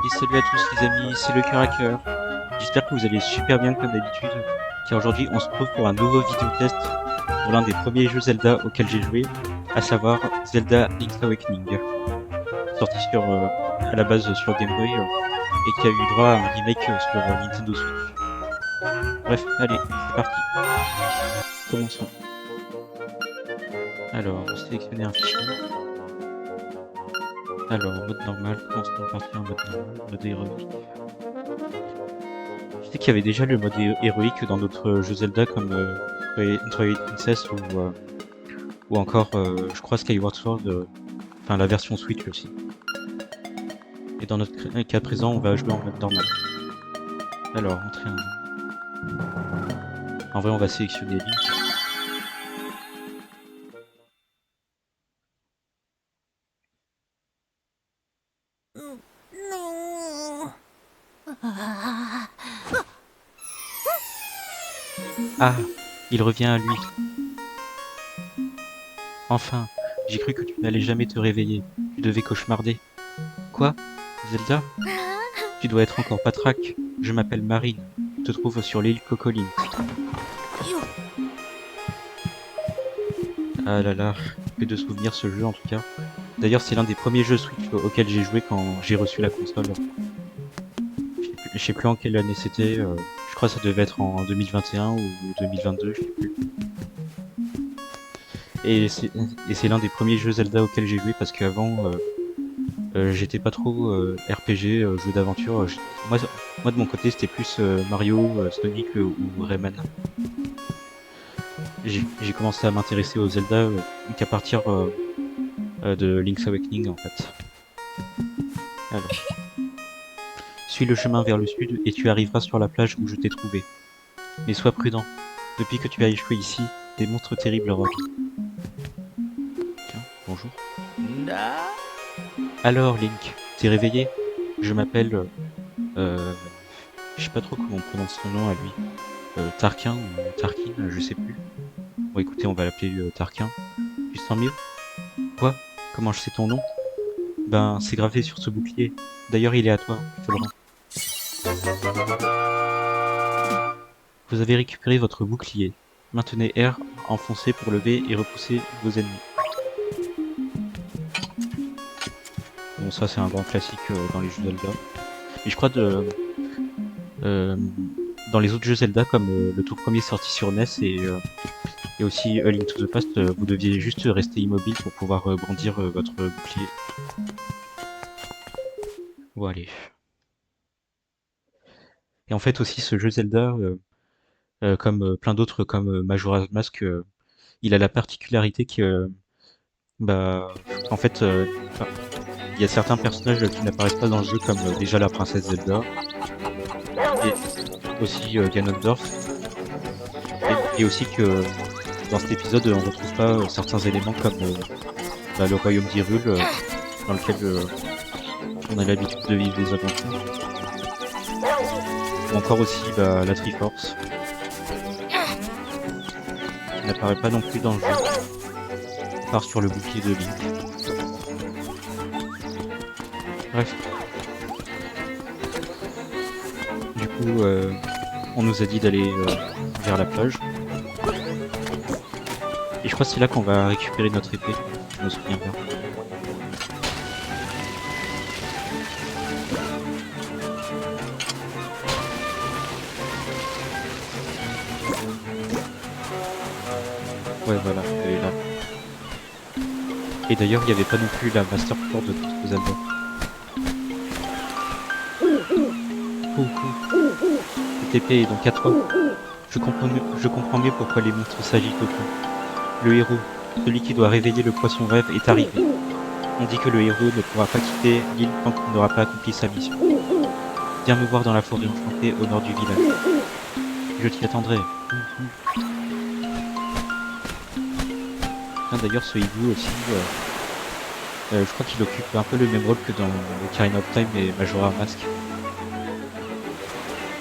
Et salut à tous les amis, c'est le cœur à cœur. J'espère que vous allez super bien comme d'habitude, car aujourd'hui on se retrouve pour un nouveau vidéo test pour l'un des premiers jeux Zelda auxquels j'ai joué, à savoir Zelda Link's Awakening, sorti à la base sur Game Boy et qui a eu droit à un remake sur Nintendo Switch. Bref, allez, c'est parti. Commençons. Alors, on va sélectionner un fichier. Alors, mode normal, commençons par faire un mode normal, mode héroïque. Je sais qu'il y avait déjà le mode héroïque dans d'autres jeux Zelda comme Twilight Princess ou encore, je crois, Skyward Sword, enfin la version Switch aussi. Et dans notre cas présent, on va jouer en mode normal. Alors, entrer en vrai, on va sélectionner Link. Non. Ah, il revient à lui. Enfin, j'ai cru que tu n'allais jamais te réveiller. Tu devais cauchemarder. Quoi? Zelda? Tu dois être encore patraque. Je m'appelle Marine. Je te trouve sur l'île Cocoline. Ah là là, que de souvenirs ce jeu en tout cas. D'ailleurs, c'est l'un des premiers jeux Switch auxquels j'ai joué quand j'ai reçu la console. Je sais plus en quelle année c'était. Je crois que ça devait être en 2021 ou 2022, je sais plus. Et c'est l'un des premiers jeux Zelda auxquels j'ai joué parce qu'avant, j'étais pas trop RPG, jeu d'aventure. Moi de mon côté, c'était plus Mario, Sonic ou Rayman. J'ai commencé à m'intéresser aux Zelda qu'à partir de Link's Awakening en fait. Alors, suis le chemin vers le sud et tu arriveras sur la plage où je t'ai trouvé. Mais sois prudent. Depuis que tu as échoué ici, des monstres terribles rôdent. Tiens, bonjour. Alors, Link, t'es réveillé? Je m'appelle... Euh, je sais pas trop comment on prononce son nom à lui. Tarquin ou Tarkin, je sais plus. Bon, écoutez, on va l'appeler Tarquin. Tu te sens mieux? Quoi? Comment je sais ton nom? Ben, c'est gravé sur ce bouclier. D'ailleurs, il est à toi, je te le rends. Vous avez récupéré votre bouclier. Maintenez R enfoncé pour lever et repousser vos ennemis. Bon, ça c'est un grand classique dans les jeux Zelda. Et je crois euh, dans les autres jeux Zelda, comme le tout premier sorti sur NES et aussi A Link to the Past, vous deviez juste rester immobile pour pouvoir brandir votre bouclier. Bon, allez. Et en fait aussi, ce jeu Zelda, comme plein d'autres comme Majora's Mask, il a la particularité que, bah, en fait, enfin, il y a certains personnages qui n'apparaissent pas dans le jeu, comme déjà la princesse Zelda, et aussi Ganondorf, et aussi que dans cet épisode, on retrouve pas certains éléments comme le royaume d'Hyrule, dans lequel on a l'habitude de vivre des aventures, ou encore aussi la Triforce, qui n'apparaît pas non plus dans le jeu, à part sur le bouclier de Link. Bref, du coup, on nous a dit d'aller vers la plage. Et je crois que c'est là qu'on va récupérer notre épée, je me souviens bien. Ouais, voilà, elle est là. Et d'ailleurs, il n'y avait pas non plus la Master Sword de d'autres Zelda. Cette épée est donc à toi. Je comprends mieux pourquoi les monstres s'agitent autour. Le héros, celui qui doit réveiller le poisson rêve, est arrivé. On dit que le héros ne pourra pas quitter l'île tant qu'il n'aura pas accompli sa mission. Viens me voir dans la forêt enchantée au nord du village. Je t'y attendrai. Tiens, d'ailleurs, ce hibou aussi, je crois qu'il occupe un peu le même rôle que dans Ocarina of Time et Majora Mask.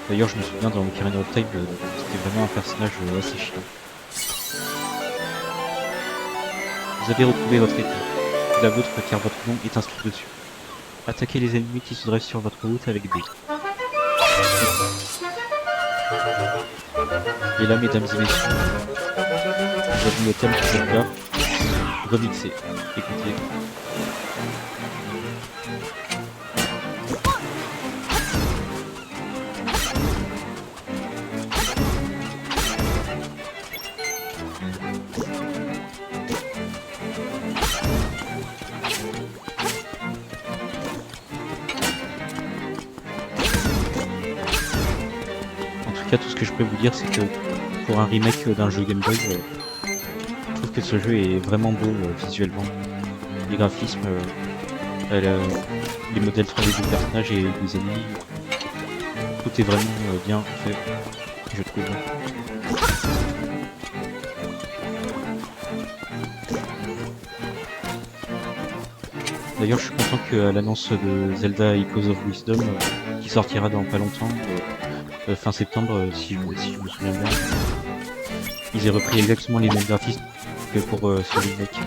D'ailleurs, je me souviens dans Ocarina of Time, c'était vraiment un personnage assez chiant. Vous avez retrouvé votre épée. C'est la vôtre car votre nom est inscrit dessus. Attaquez les ennemis qui se dressent sur votre route avec B. Et là, mesdames et messieurs, nous avons le thème de Zelda remixé. Écoutez. En tout cas, tout ce que je peux vous dire, c'est que pour un remake d'un jeu Game Boy, je trouve que ce jeu est vraiment beau visuellement. Les graphismes, les modèles 3D des personnages et des ennemis, tout est vraiment bien fait, je trouve. D'ailleurs, je suis content qu'à l'annonce de Zelda Echoes of Wisdom, qui sortira dans pas longtemps, fin septembre, si je me souviens bien, ils aient repris exactement les mêmes graphismes que pour ce remake.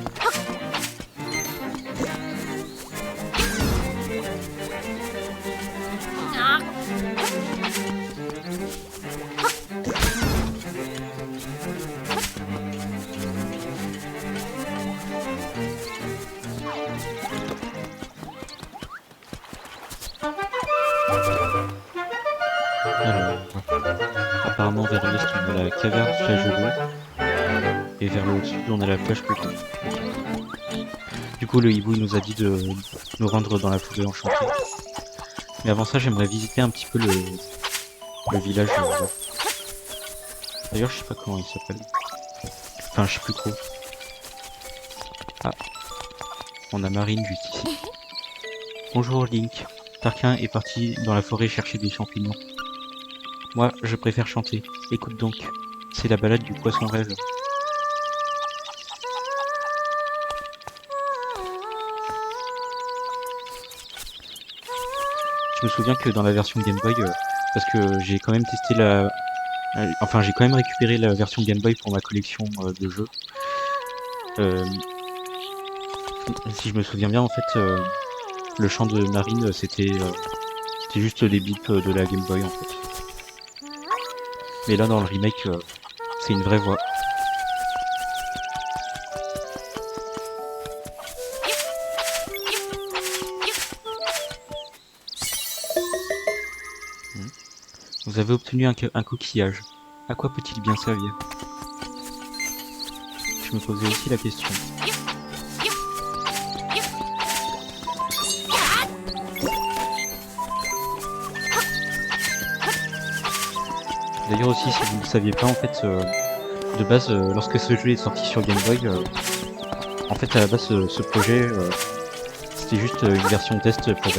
Alors, apparemment vers l'est on a la caverne Flageolet, et vers le sud on a la plage Pluton. Du coup le hibou il nous a dit de nous rendre dans la forêt enchantée. Mais avant ça j'aimerais visiter un petit peu le village. D'ailleurs je sais pas comment il s'appelle. Enfin je sais plus trop. Ah, on a Marine juste ici. Bonjour Link. Tarquin est parti dans la forêt chercher des champignons. Moi, je préfère chanter. Écoute donc. C'est la balade du poisson rêve. Je me souviens que dans la version Game Boy, parce que j'ai quand même testé enfin, j'ai quand même récupéré la version Game Boy pour ma collection de jeux. Si je me souviens bien, en fait, le chant de Marine, c'était juste des bips de la Game Boy, en fait. Mais là, dans le remake, c'est une vraie voix. Vous avez obtenu un coquillage. À quoi peut-il bien servir? Je me posais aussi la question. D'ailleurs aussi, si vous ne le saviez pas, en fait, de base, lorsque ce jeu est sorti sur Game Boy, en fait, à la base, ce projet, c'était juste une version test pour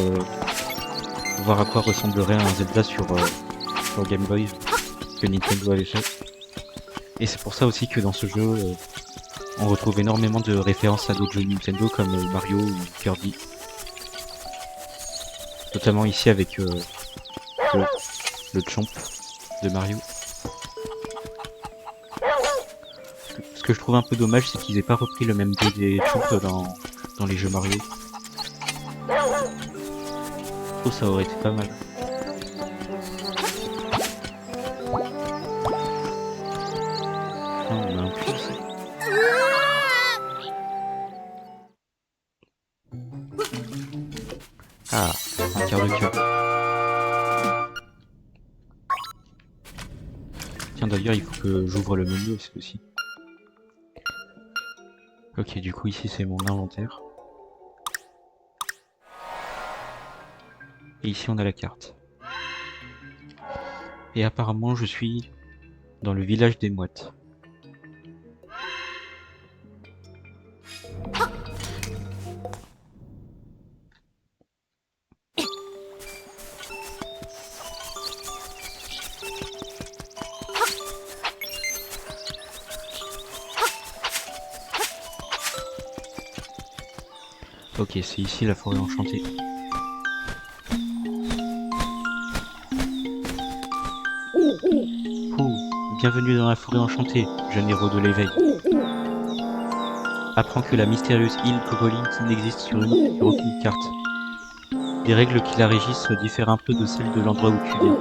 voir à quoi ressemblerait un Zelda sur Game Boy que Nintendo avait fait. Et c'est pour ça aussi que dans ce jeu, on retrouve énormément de références à d'autres jeux Nintendo comme Mario ou Kirby. Notamment ici avec le Chomp de Mario. Ce que je trouve un peu dommage, c'est qu'ils aient pas repris le même jeu des Chomp dans les jeux Mario. Je trouve ça aurait été pas mal. Ah, on a un puits ici. Ah, un quart de cœur. Tiens, d'ailleurs, il faut que j'ouvre le menu aussi. Ok, du coup, ici, c'est mon inventaire. Et ici, on a la carte. Et apparemment, je suis dans le village des mouettes. Ok, c'est ici la forêt enchantée. Bienvenue dans la forêt enchantée, jeune héros de l'éveil. Apprends que la mystérieuse île Cocoline n'existe sur aucune carte. Les règles qui la régissent diffèrent un peu de celles de l'endroit où tu viens.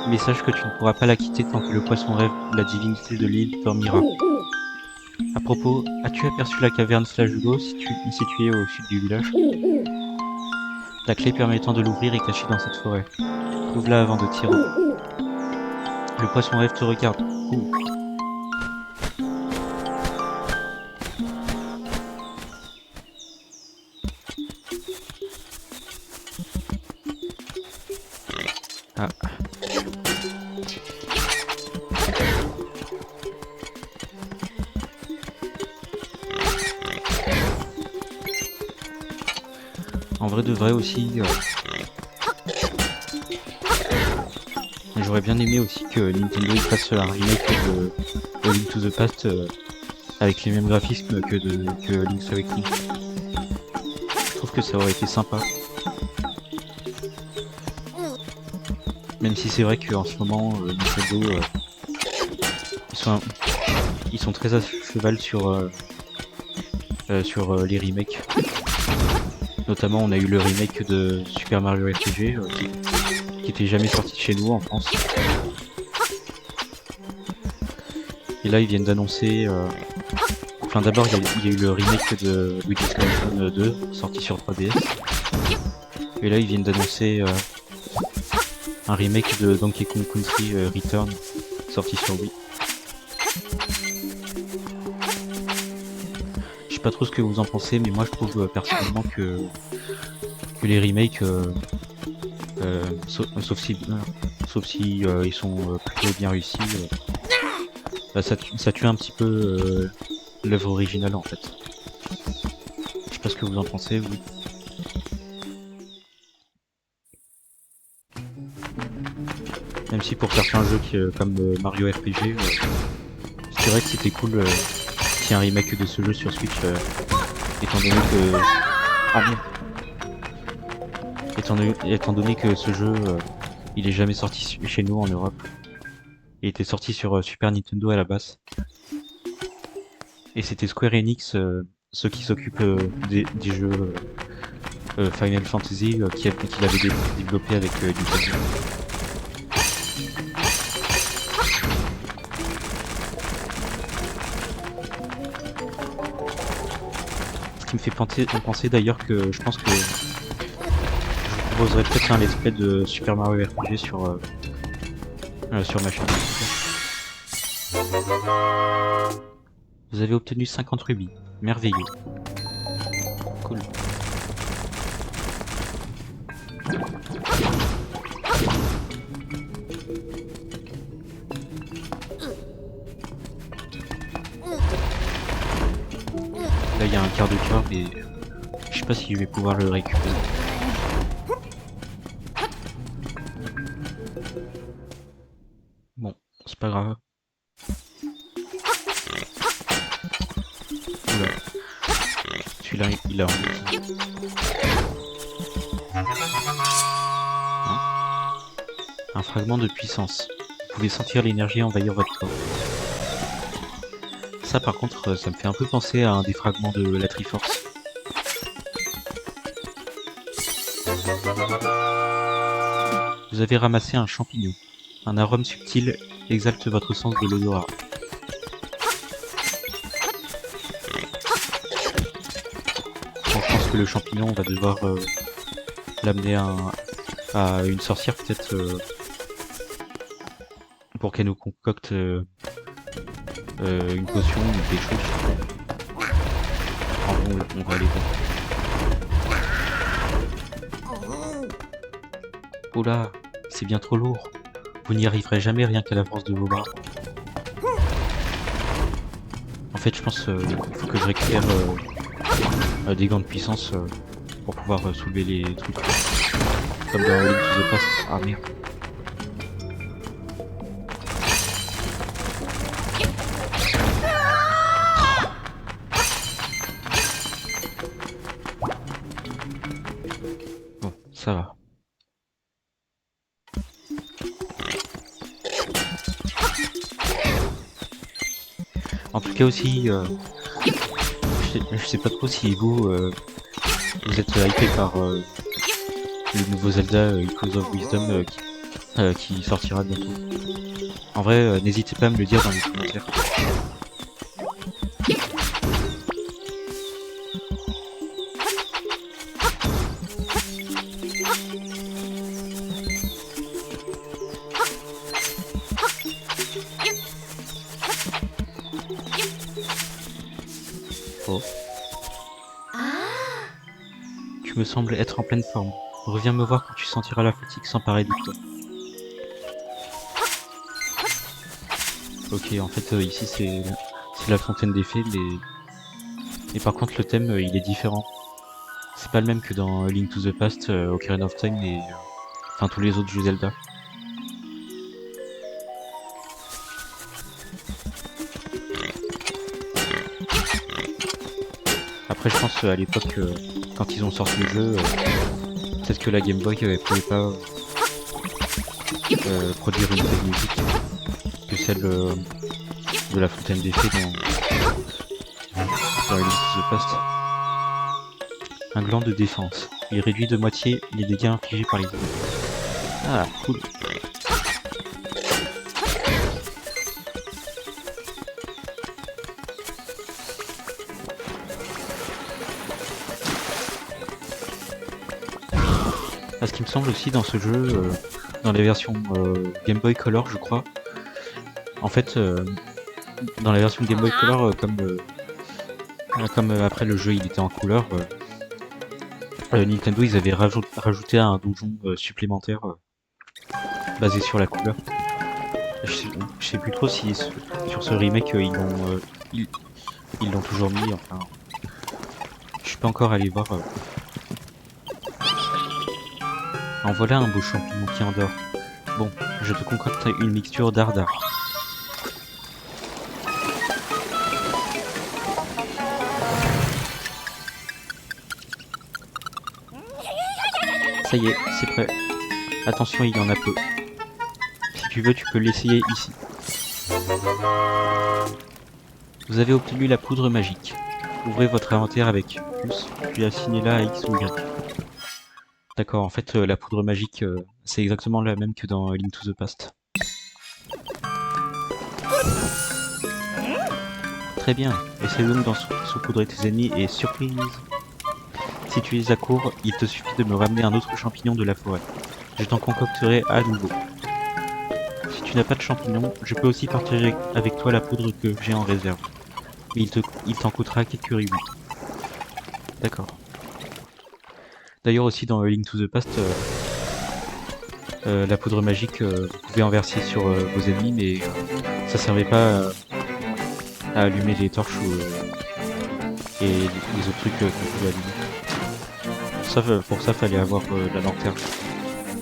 Mais sache que tu ne pourras pas la quitter tant que le poisson rêve ou la divinité de l'île dormira. À propos, as-tu aperçu la caverne Flajulo située au sud du village? La clé permettant de l'ouvrir est cachée dans cette forêt. Trouve-la avant de tirer. Le poisson rêve te regarde. Ouh. Ah. En vrai de vrai aussi, j'aurais bien aimé aussi que Nintendo y fasse un remake de Link to the Past avec les mêmes graphismes que Link's Awakening. Je trouve que ça aurait été sympa. Même si c'est vrai qu'en ce moment, Nintendo, ils sont très à cheval sur les remakes. Notamment, on a eu le remake de Super Mario RPG qui était jamais sorti chez nous en France. Et là, ils viennent d'annoncer. Enfin, d'abord, il y a eu le remake de Luigi's Mansion 2 sorti sur 3DS. Et là, ils viennent d'annoncer un remake de Donkey Kong Country Return sorti sur Wii. Je sais pas trop ce que vous en pensez, mais moi je trouve personnellement que les remakes, sauf si ils sont plutôt bien réussis, bah, ça tue un petit peu l'œuvre originale en fait. Je sais pas ce que vous en pensez, vous. Même si pour certains jeux comme Mario RPG, c'est vrai que c'était cool qu'il y ait un remake de ce jeu sur Switch, étant donné que... Ah merde. Étant donné que ce jeu, il est jamais sorti chez nous en Europe. Il était sorti sur Super Nintendo à la base. Et c'était Square Enix, ceux qui s'occupent des jeux Final Fantasy, qui l'avait développé avec Nintendo. Ce qui me fait penser d'ailleurs que je pense que je proposerai peut-être un let's play de Super Mario RPG sur ma chaîne. Vous avez obtenu 50 rubis. Merveilleux. Cool. Là, il y a un quart de cœur, mais je sais pas si je vais pouvoir le récupérer. Bon, c'est pas grave. Oula. Celui-là, il a envie. Un fragment de puissance. Vous pouvez sentir l'énergie envahir votre corps. Ça, par contre, ça me fait un peu penser à un des fragments de la Triforce. Vous avez ramassé un champignon. Un arôme subtil exalte votre sens de l'odorat. Bon, je pense que le champignon, on va devoir l'amener à une sorcière, peut-être, pour qu'elle nous concocte une potion ou quelque chose. Enfin bon, on va aller voir. Oh là, c'est bien trop lourd. Vous n'y arriverez jamais rien qu'à la force de vos bras. En fait, je pense qu'il faut que je récupère des gants de puissance pour pouvoir soulever les trucs. Comme dans Link to the Past. Ah merde. Bon, ça va. En tout cas aussi, je sais pas trop si vous êtes hypé par le nouveau Zelda Echoes of Wisdom qui sortira bientôt. En vrai, n'hésitez pas à me le dire dans les commentaires. Oh. Tu me sembles être en pleine forme. Reviens me voir quand tu sentiras la fatigue s'emparer de toi. Ok, en fait, ici c'est la fontaine des fées, mais par contre le thème il est différent. C'est pas le même que dans Link to the Past, Ocarina of Time et enfin tous les autres jeux Zelda. Après je pense à l'époque quand ils ont sorti le jeu, peut-être que la Game Boy pouvait pas produire une telle musique que celle de la fontaine des fées dans Link to the Past. Un gland de défense. Il réduit de moitié les dégâts infligés par les ennemis. Ah, cool. Ah, ce qui me semble aussi dans ce jeu, dans les versions Game Boy Color, je crois, en fait, dans la version Game Boy Color, comme après le jeu il était en couleur, Nintendo ils avaient rajouté un donjon supplémentaire basé sur la couleur. Je sais plus trop si sur ce remake ils ils l'ont toujours mis, enfin je suis pas encore allé voir. En voilà un beau champignon qui endort. Bon, je te concocte une mixture d'Ardar. Ça y est, c'est prêt. Attention, il y en a peu. Si tu veux, tu peux l'essayer ici. Vous avez obtenu la poudre magique. Ouvrez votre inventaire avec plus, puis assignez-la à X ou Y. D'accord, en fait, la poudre magique, c'est exactement la même que dans Link to the Past. Très bien, essaie donc d'en saupoudrer tes ennemis et surprise! Si tu les accours, il te suffit de me ramener un autre champignon de la forêt. Je t'en concocterai à nouveau. Si tu n'as pas de champignons, je peux aussi partager avec toi la poudre que j'ai en réserve. Mais il t'en coûtera quelques rubis. D'accord. D'ailleurs aussi dans Link to the Past, la poudre magique, vous pouvez en verser sur vos ennemis, mais ça servait pas à allumer les torches et les autres trucs qu'on pouvait allumer. Pour ça, fallait avoir la lanterne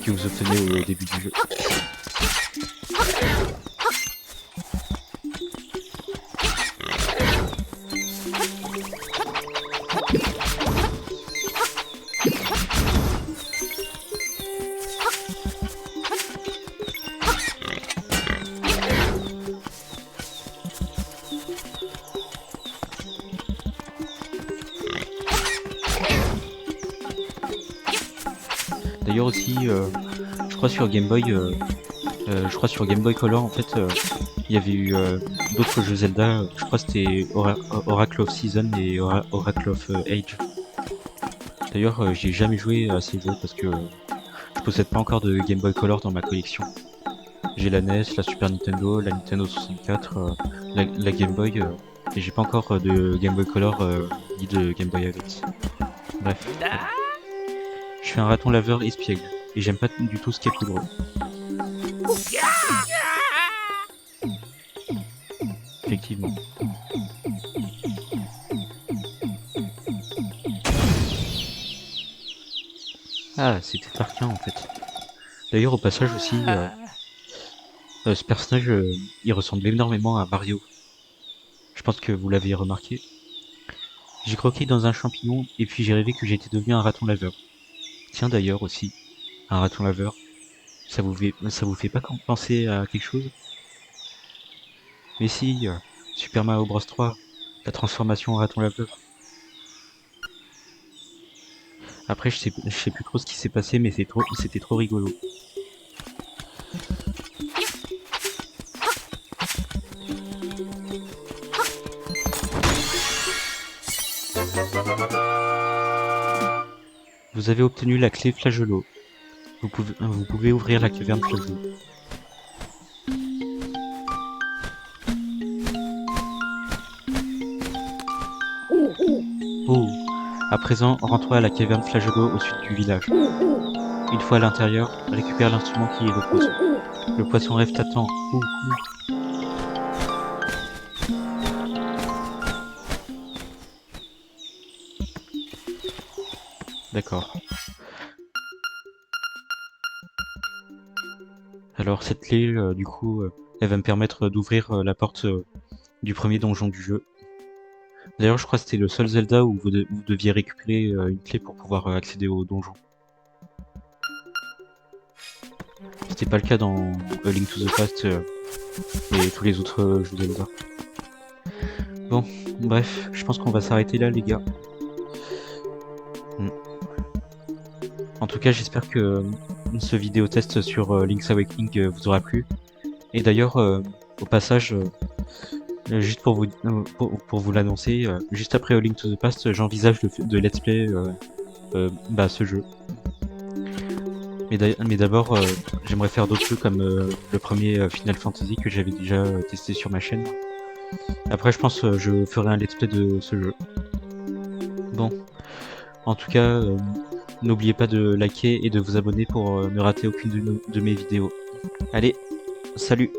que vous obtenez au début du jeu. D'ailleurs aussi, je crois sur Game Boy, Color en fait, il y avait eu d'autres jeux Zelda. Je crois que c'était Oracle of Season et Oracle of Age. D'ailleurs, j'ai jamais joué à ces jeux parce que je possède pas encore de Game Boy Color dans ma collection. J'ai la NES, la Super Nintendo, la Nintendo 64, la Game Boy, et j'ai pas encore de Game Boy Color ni de Game Boy Advance. Bref. Je suis un raton laveur espiègle, et j'aime pas du tout ce qui est poudreux. Effectivement. Ah, c'était Tarquin en fait. D'ailleurs au passage aussi, ce personnage, il ressemble énormément à Mario. Je pense que vous l'avez remarqué. J'ai croqué dans un champignon, et puis j'ai rêvé que j'étais devenu un raton laveur. Tiens d'ailleurs aussi, un raton laveur. Ça vous fait pas penser à quelque chose? Mais si, Super Mario Bros 3, la transformation en raton laveur. Après, je sais plus trop ce qui s'est passé, mais c'était trop rigolo. Vous avez obtenu la clé flageolet. Vous pouvez ouvrir la caverne flageolet. Oh! À présent, rentrons à la caverne flageolet au sud du village. Une fois à l'intérieur, récupère l'instrument qui y repose. Le poisson rêve t'attend. Ouh, ouh. D'accord. Alors cette clé, du coup, elle va me permettre d'ouvrir la porte du premier donjon du jeu. D'ailleurs, je crois que c'était le seul Zelda où vous deviez récupérer une clé pour pouvoir accéder au donjon. C'était pas le cas dans A Link to the Past et tous les autres jeux Zelda. Bon, bref, je pense qu'on va s'arrêter là, les gars. En tout cas, j'espère que ce vidéo test sur Link's Awakening vous aura plu. Et d'ailleurs, au passage, juste pour vous l'annoncer, juste après A Link to the Past, j'envisage de let's play ce jeu. Mais d'abord, j'aimerais faire d'autres jeux comme le premier Final Fantasy que j'avais déjà testé sur ma chaîne. Après, je pense je ferai un let's play de ce jeu. Bon, en tout cas, n'oubliez pas de liker et de vous abonner pour ne rater aucune de mes vidéos. Allez, salut!